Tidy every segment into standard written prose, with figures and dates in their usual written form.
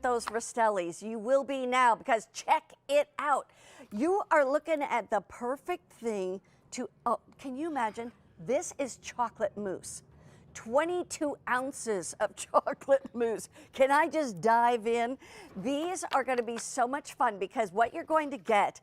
those Rastellis. You will be now, because check it out. You are looking at the perfect thing to, oh, can you imagine? This is chocolate mousse. 22 ounces of chocolate mousse. Can I just dive in? These are going to be so much fun, because what you're going to get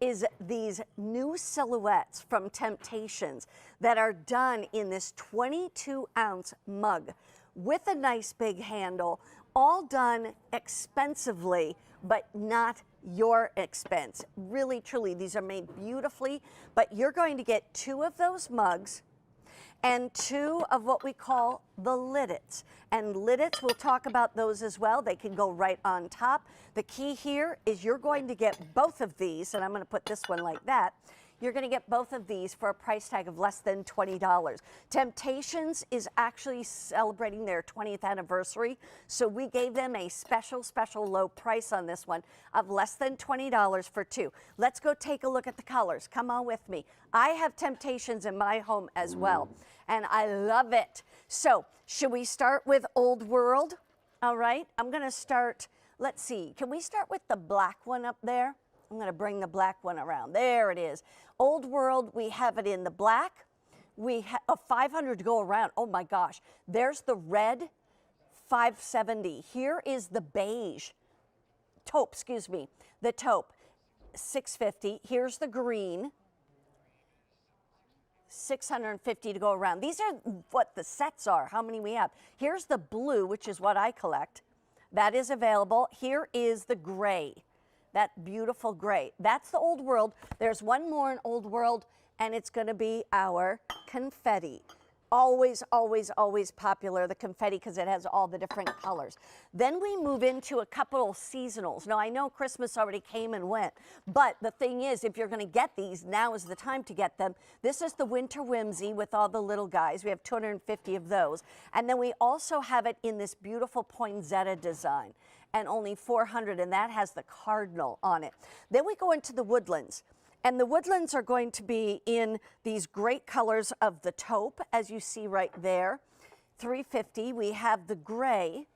is these new silhouettes from Temp-tations that are done in this 22-ounce mug with a nice big handle, all done expensively, but not your expense. Really, truly, these are made beautifully, but you're going to get 2 of those mugs and 2 of what we call the liddits. And liddits, we'll talk about those as well. They can go right on top. The key here is you're going to get both of these, and I'm going to put this one like that. You're going to get both of these for a price tag of less than $20. Temp-tations is actually celebrating their 20th anniversary, so we gave them a special low price on this one of less than $20 for 2. Let's go take a look at the colors. Come on with me. I have Temp-tations in my home as well, and I love it. So, should we start with Old World? All right, I'm going to start, let's see, can we start with the black one up there? I'm going to bring the black one around. There it is. Old World, we have it in the black. We have 500 to go around. Oh my gosh. There's the red, 570. Here is the beige, taupe, excuse me, the taupe, 650. Here's the green, 650 to go around. These are what the sets are, how many we have. Here's the blue, which is what I collect. That is available. Here is the gray. That beautiful gray. That's the Old World. There's one more in Old World, and it's going to be our confetti. Always, always, always popular, the confetti, because it has all the different colors. Then we move into a couple of seasonals. Now, I know Christmas already came and went, but the thing is, if you're going to get these, now is the time to get them. This is the Winter Whimsy with all the little guys. We have 250 of those. And then we also have it in this beautiful poinsettia design, and only 400, and that has the cardinal on it. Then we go into the woodlands. And the woodlands are going to be in these great colors of the taupe, as you see right there, 350. We have the gray,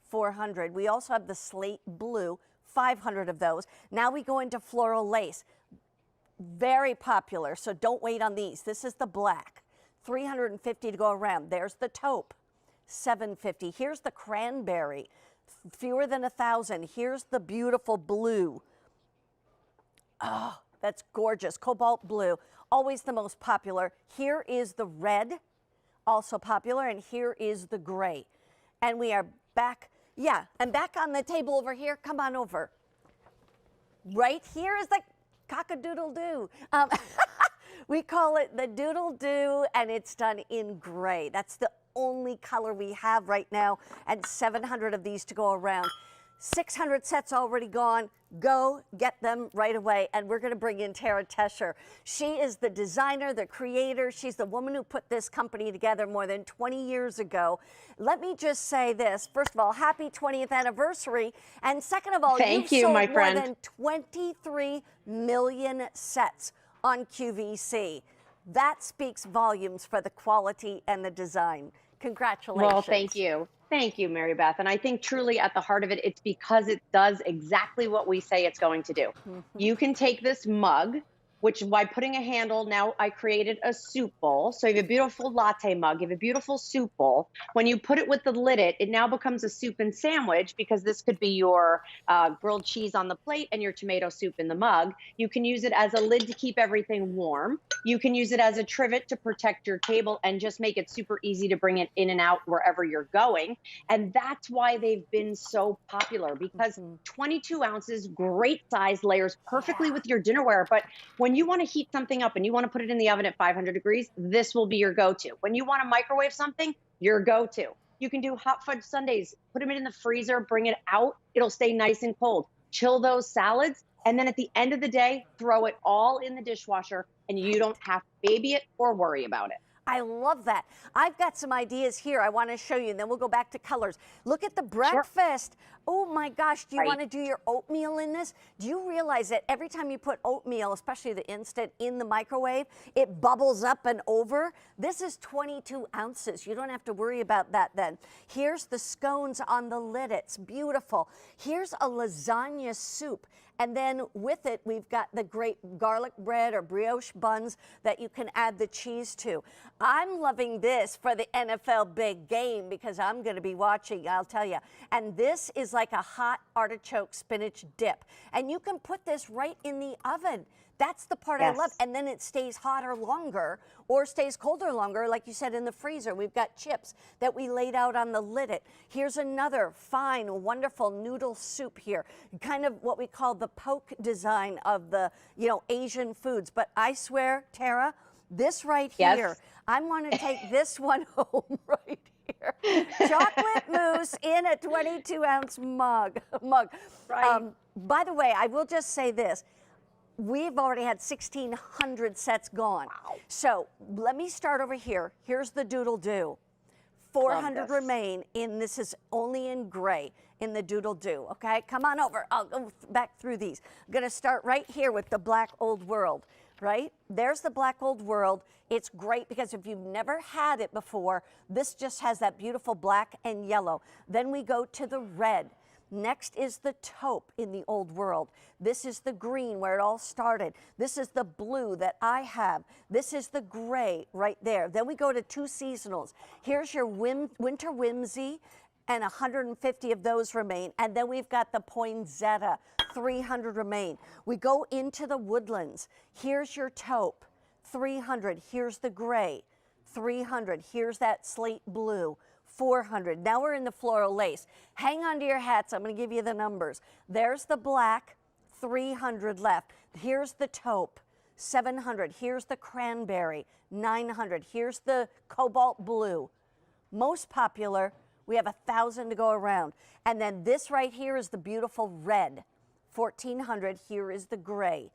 400. We also have the slate blue, 500 of those. Now we go into floral lace. Very popular, so don't wait on these. This is the black, 350 to go around. There's the taupe, 750. Here's the cranberry, fewer than 1,000. Here's the beautiful blue. Oh, that's gorgeous. Cobalt blue, always the most popular. Here is the red, also popular, and here is the gray. And we are back, yeah, and back on the table over here. Come on over. Right here is the cock-a-doodle-doo. We call it the doodle-doo, and it's done in gray. That's the only color we have right now, and 700 of these to go around. 600 sets already gone. Go get them right away. And we're going to bring in Tara Tesher. She is the designer, the creator. She's the woman who put this company together more than 20 years ago. Let me just say this. First of all, happy 20th anniversary. And second of all, you've sold more than 23 million sets on QVC. That speaks volumes for the quality and the design. Congratulations. Well, thank you. Thank you, Mary Beth. And I think truly at the heart of it, it's because it does exactly what we say it's going to do. You can take this mug, which by putting a handle, now I created a soup bowl. So you have a beautiful latte mug, you have a beautiful soup bowl. When you put it with the liddit, it now becomes a soup and sandwich, because this could be your grilled cheese on the plate and your tomato soup in the mug. You can use it as a lid to keep everything warm. You can use it as a trivet to protect your table and just make it super easy to bring it in and out wherever you're going. And that's why they've been so popular, because 22 ounces, great size, layers perfectly with your dinnerware. But when you want to heat something up and you want to put it in the oven at 500 degrees, this will be your go-to. When you want to microwave something, your go-to. You can do hot fudge sundaes, put them in the freezer, bring it out. It'll stay nice and cold. Chill those salads. And then at the end of the day, throw it all in the dishwasher, and you don't have to baby it or worry about it. I love that. I've got some ideas here I want to show you, and then we'll go back to colors. Look at the breakfast. Sure. Oh my gosh, do you want to do your oatmeal in this? Do you realize that every time you put oatmeal, especially the instant, in the microwave, it bubbles up and over? This is 22 ounces. You don't have to worry about that then. Here's the scones on the lid. It's beautiful. Here's a lasagna soup. And then with it, we've got the great garlic bread or brioche buns that you can add the cheese to. I'm loving this for the NFL big game because I'm going to be watching, I'll tell you. And this is like a hot artichoke spinach dip. And you can put this right in the oven. That's the part I love. And then it stays hotter longer or stays colder longer, like you said, in the freezer. We've got chips that we laid out on the lid. Here's another fine, wonderful noodle soup here. Kind of what we call the poke design of the, Asian foods. But I swear, Tara, this right here, I want to take this one home right here. Chocolate mousse in a 22-ounce mug. Right. By the way, I will just say this. We've already had 1,600 sets gone. Wow. So let me start over here. Here's the doodle do. 400 remain in, this is only in gray, in the doodle do, okay? Come on over, I'll go back through these. I'm gonna start right here with the black old world, right? There's the black old world. It's great because if you've never had it before, this just has that beautiful black and yellow. Then we go to the red. Next is the taupe in the old world. This is the green where it all started. This is the blue that I have. This is the gray right there. Then we go to two seasonals. Here's your winter whimsy, and 150 of those remain. And then we've got the poinsettia, 300 remain. We go into the woodlands. Here's your taupe, 300. Here's the gray, 300. Here's that slate blue, 400. Now we're in the floral lace. Hang on to your hats. I'm going to give you the numbers. There's the black, 300 left. Here's the taupe, 700. Here's the cranberry, 900. Here's the cobalt blue. Most popular, we have 1,000 to go around. And then this right here is the beautiful red, 1,400. Here is the gray.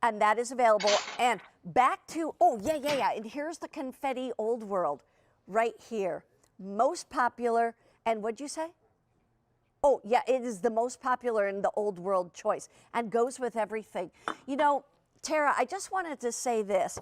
And that is available. And back to, and here's the confetti old world right here. Most popular, and what'd you say? Oh, yeah, it is the most popular in the old world choice and goes with everything. Tara, I just wanted to say this.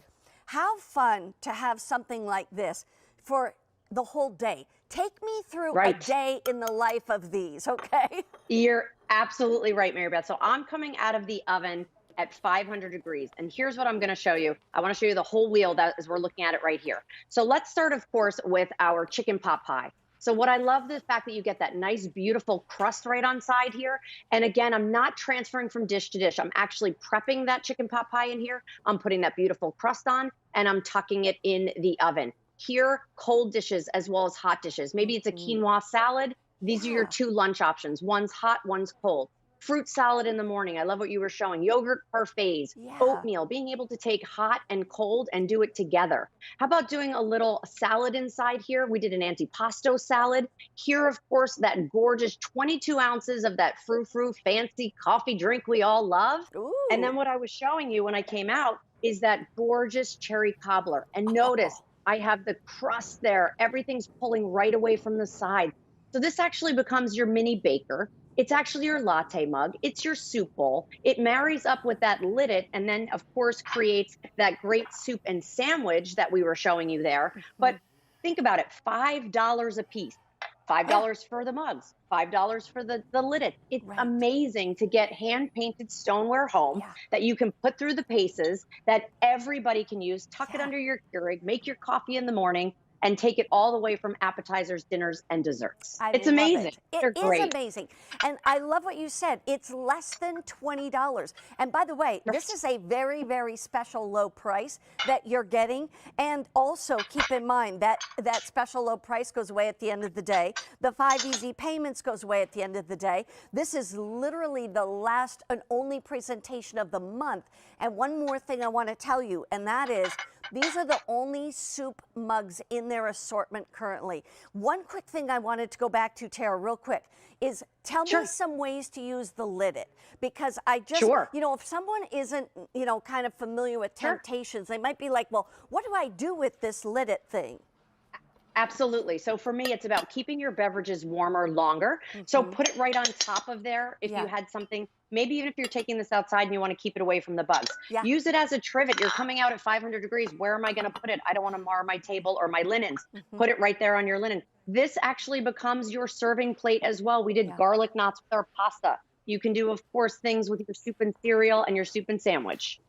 How fun to have something like this for the whole day. Take me through a day in the life of these, okay? You're absolutely right, Mary Beth. So I'm coming out of the oven at 500 degrees. And here's what I'm going to show you. I want to show you the whole wheel as we're looking at it right here. So let's start, of course, with our chicken pot pie. So what I love the fact that you get that nice, beautiful crust right on side here. And again, I'm not transferring from dish to dish. I'm actually prepping that chicken pot pie in here. I'm putting that beautiful crust on and I'm tucking it in the oven. Here, cold dishes as well as hot dishes. Maybe it's a quinoa salad. These are your two lunch options. One's hot, one's cold. Fruit salad in the morning. I love what you were showing. Yogurt parfaits, oatmeal, being able to take hot and cold and do it together. How about doing a little salad inside here? We did an antipasto salad. Here, of course, that gorgeous 22 ounces of that frou-frou fancy coffee drink we all love. Ooh. And then what I was showing you when I came out is that gorgeous cherry cobbler. And notice I have the crust there. Everything's pulling right away from the side. So this actually becomes your mini baker. It's actually your latte mug. It's your soup bowl. It marries up with that lidded and then, of course, creates that great soup and sandwich that we were showing you there. But think about it, $5 a piece. $5 for the mugs, $5 for the lidded. It's amazing to get hand-painted stoneware home that you can put through the paces, that everybody can use, tuck it under your Keurig, make your coffee in the morning, and take it all the way from appetizers, dinners, and desserts. It's amazing. They're great. It is amazing. And I love what you said. It's less than $20. And by the way, this is a very, very special low price that you're getting. And also keep in mind that that special low price goes away at the end of the day. The 5 easy payments goes away at the end of the day. This is literally the last and only presentation of the month. And one more thing I want to tell you, and that is These are the only soup mugs in their assortment currently. One quick thing I wanted to go back to, Tara, real quick, is tell me some ways to use the Lit-It. Because I just, you know, if someone isn't, you know, kind of familiar with Temp-Tations, they might be like, well, what do I do with this Lit-It thing? Absolutely. So for me, it's about keeping your beverages warmer longer. So put it right on top of there. If you had something, maybe even if you're taking this outside and you want to keep it away from the bugs, use it as a trivet. You're coming out at 500 degrees. Where am I going to put it? I don't want to mar my table or my linens. Put it right there on your linen. This actually becomes your serving plate as well. We did garlic knots with our pasta. You can do, of course, things with your soup and cereal and your soup and sandwich.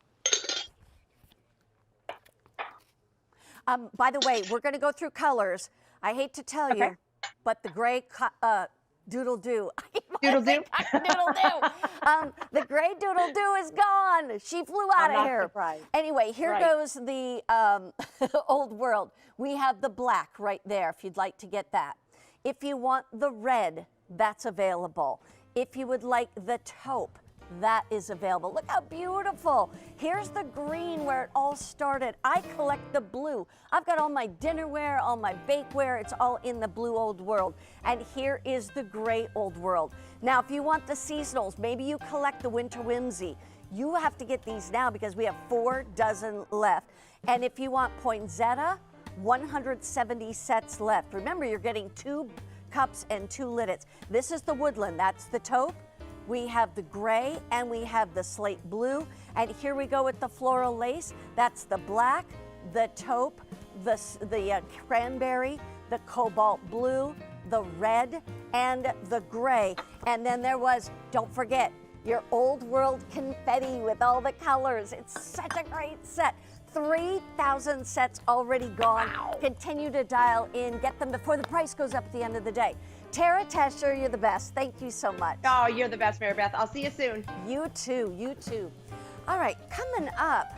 By the way, we're going to go through colors. I hate to tell you, but the gray doodle-doo. Doodle-doo? Doodle-doo. The gray doodle-doo is gone. She flew out of here. Surprised. Anyway, here goes the old world. We have the black right there, if you'd like to get that. If you want the red, that's available. If you would like the taupe, that is available. Look how beautiful. Here's the green where it all started. I collect the blue. I've got all my dinnerware, all my bakeware. It's all in the blue old world. And here is the gray old world. Now, if you want the seasonals, maybe you collect the winter whimsy. You have to get these now because we have 4 dozen left. And if you want poinsettia, 170 sets left. Remember, you're getting 2 cups and 2 Lit-Its. This is the woodland. That's the taupe. We have the gray and we have the slate blue. And here we go with the floral lace. That's the black, the taupe, the cranberry, the cobalt blue, the red, and the gray. And then there was, don't forget, your old world confetti with all the colors. It's such a great set. 3,000 sets already gone. Wow. Continue to dial in. Get them before the price goes up at the end of the day. Tara Tesher, you're the best. Thank you so much. Oh, you're the best, Mary Beth. I'll see you soon. You too. You too. All right, coming up.